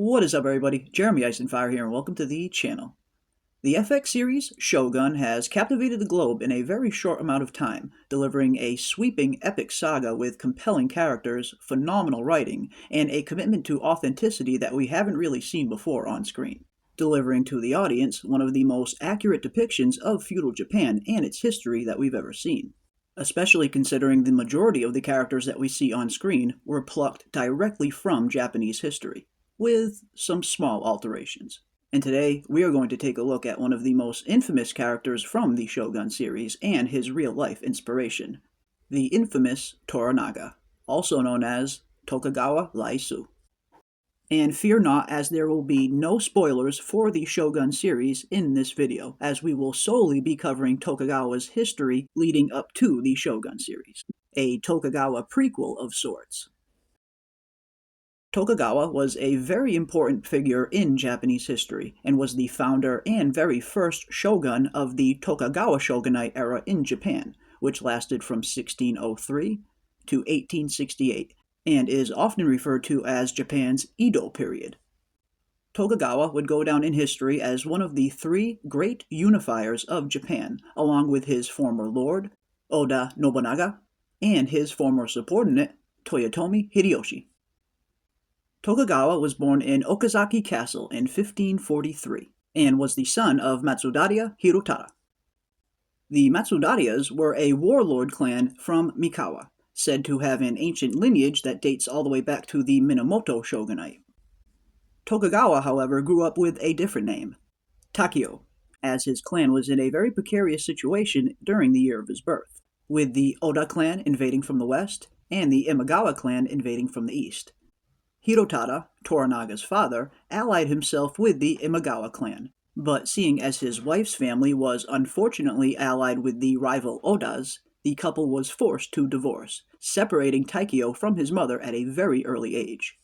What is up, everybody? Jeremy Eisenfire here, and welcome to the channel. The FX series, Shogun, has captivated the globe in a very short amount of time, delivering a sweeping epic saga with compelling characters, phenomenal writing, and a commitment to authenticity that we haven't really seen before on screen, delivering to the audience one of the most accurate depictions of feudal Japan and its history that we've ever seen, especially considering the majority of the characters that we see on screen were plucked directly from Japanese history, with some small alterations. And today, we are going to take a look at one of the most infamous characters from the Shogun series and his real-life inspiration, the infamous Toranaga, also known as Tokugawa Ieyasu. And fear not, as there will be no spoilers for the Shogun series in this video, as we will solely be covering Tokugawa's history leading up to the Shogun series, a Tokugawa prequel of sorts. Tokugawa was a very important figure in Japanese history, and was the founder and very first shogun of the Tokugawa shogunate era in Japan, which lasted from 1603 to 1868, and is often referred to as Japan's Edo period. Tokugawa would go down in history as one of the three great unifiers of Japan, along with his former lord, Oda Nobunaga, and his former subordinate, Toyotomi Hideyoshi. Tokugawa was born in Okazaki Castle in 1543, and was the son of Matsudaira Hirotada. The Matsudairas were a warlord clan from Mikawa, said to have an ancient lineage that dates all the way back to the Minamoto shogunate. Tokugawa, however, grew up with a different name, Takio, as his clan was in a very precarious situation during the year of his birth, with the Oda clan invading from the west, and the Imagawa clan invading from the east. Hirotada, Toranaga's father, allied himself with the Imagawa clan, but seeing as his wife's family was unfortunately allied with the rival Odas, the couple was forced to divorce, separating Takio from his mother at a very early age.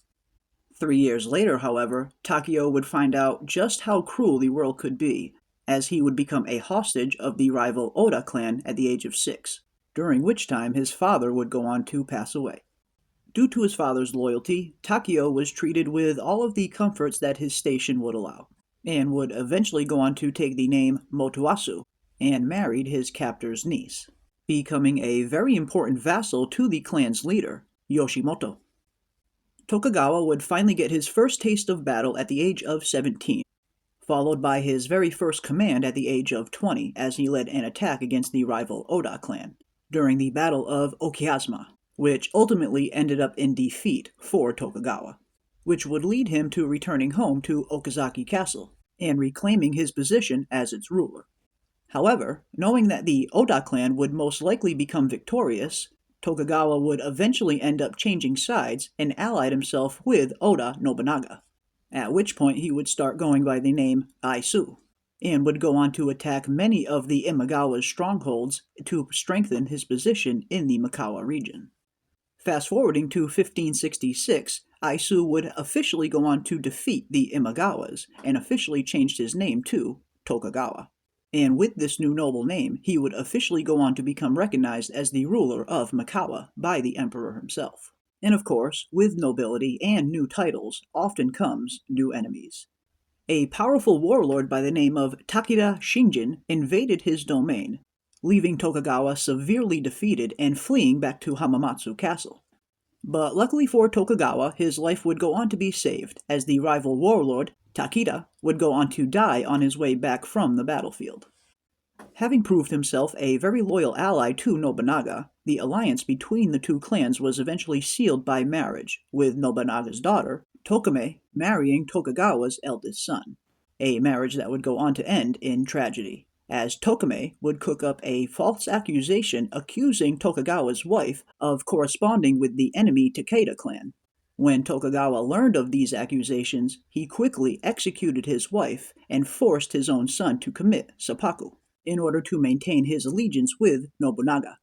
3 years later, however, Takio would find out just how cruel the world could be, as he would become a hostage of the rival Oda clan at the age of 6, during which time his father would go on to pass away. Due to his father's loyalty, Takio was treated with all of the comforts that his station would allow, and would eventually go on to take the name Motoasu, and married his captor's niece, becoming a very important vassal to the clan's leader, Yoshimoto. Tokugawa would finally get his first taste of battle at the age of 17, followed by his very first command at the age of 20 as he led an attack against the rival Oda clan, during the Battle of Okayama, which ultimately ended up in defeat for Tokugawa, which would lead him to returning home to Okazaki Castle and reclaiming his position as its ruler. However, knowing that the Oda clan would most likely become victorious, Tokugawa would eventually end up changing sides and allied himself with Oda Nobunaga, at which point he would start going by the name Ieyasu, and would go on to attack many of the Imagawa's strongholds to strengthen his position in the Mikawa region. Fast forwarding to 1566, Ieyasu would officially go on to defeat the Imagawas, and officially changed his name to Tokugawa. And with this new noble name, he would officially go on to become recognized as the ruler of Mikawa by the emperor himself. And of course, with nobility and new titles often comes new enemies. A powerful warlord by the name of Takeda Shinjin invaded his domain, leaving Tokugawa severely defeated and fleeing back to Hamamatsu Castle. But luckily for Tokugawa, his life would go on to be saved, as the rival warlord, Takeda, would go on to die on his way back from the battlefield. Having proved himself a very loyal ally to Nobunaga, the alliance between the two clans was eventually sealed by marriage, with Nobunaga's daughter, Tokame, marrying Tokugawa's eldest son, a marriage that would go on to end in tragedy, as Tokame would cook up a false accusation accusing Tokugawa's wife of corresponding with the enemy Takeda clan. When Tokugawa learned of these accusations, he quickly executed his wife and forced his own son to commit seppuku, in order to maintain his allegiance with Nobunaga.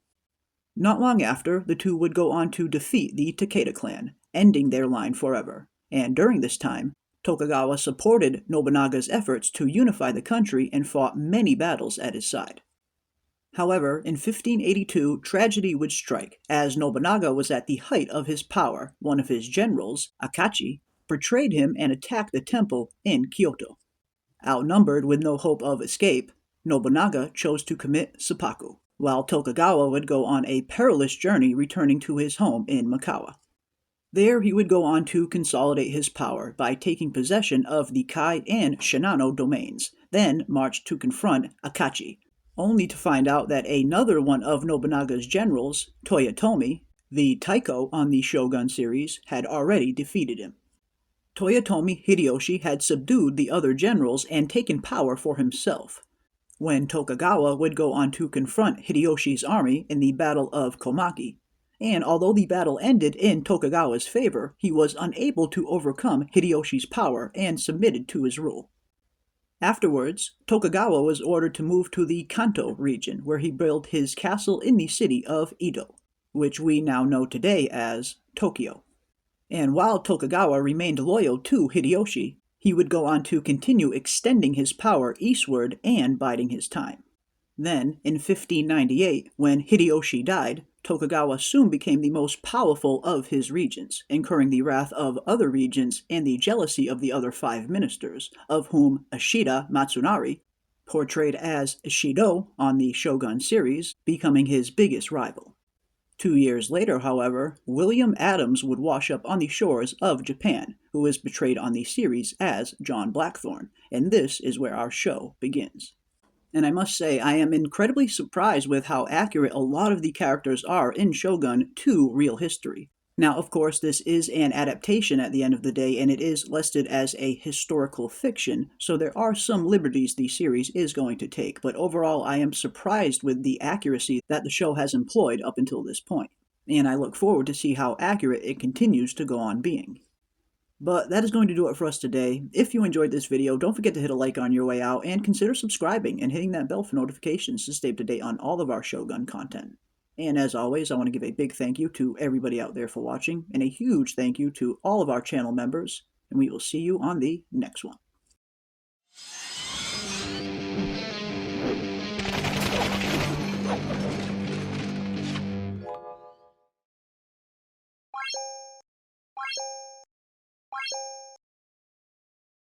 Not long after, the two would go on to defeat the Takeda clan, ending their line forever, and during this time, Tokugawa supported Nobunaga's efforts to unify the country and fought many battles at his side. However, in 1582, tragedy would strike, as Nobunaga was at the height of his power. One of his generals, Akachi, betrayed him and attacked the temple in Kyoto. Outnumbered with no hope of escape, Nobunaga chose to commit seppuku, while Tokugawa would go on a perilous journey returning to his home in Mikawa. There he would go on to consolidate his power by taking possession of the Kai and Shinano domains, then marched to confront Akachi, only to find out that another one of Nobunaga's generals, Toyotomi, the Taiko on the Shogun series, had already defeated him. Toyotomi Hideyoshi had subdued the other generals and taken power for himself. When Tokugawa would go on to confront Hideyoshi's army in the Battle of Komaki, and although the battle ended in Tokugawa's favor, he was unable to overcome Hideyoshi's power and submitted to his rule. Afterwards, Tokugawa was ordered to move to the Kanto region, where he built his castle in the city of Edo, which we now know today as Tokyo. And while Tokugawa remained loyal to Hideyoshi, he would go on to continue extending his power eastward and biding his time. Then, in 1598, when Hideyoshi died, Tokugawa soon became the most powerful of his regents, incurring the wrath of other regents and the jealousy of the other 5 ministers, of whom Ashita Matsunari, portrayed as Ishido on the Shogun series, becoming his biggest rival. 2 years later, however, William Adams would wash up on the shores of Japan, who is portrayed on the series as John Blackthorne, and this is where our show begins. And I must say, I am incredibly surprised with how accurate a lot of the characters are in Shogun to real history. Now, of course, this is an adaptation at the end of the day, and it is listed as a historical fiction, so there are some liberties the series is going to take, but overall I am surprised with the accuracy that the show has employed up until this point, and I look forward to see how accurate it continues to go on being. But that is going to do it for us today. If you enjoyed this video, don't forget to hit a like on your way out, and consider subscribing and hitting that bell for notifications to stay up to date on all of our Shogun content. And as always, I want to give a big thank you to everybody out there for watching, and a huge thank you to all of our channel members, and we will see you on the next one.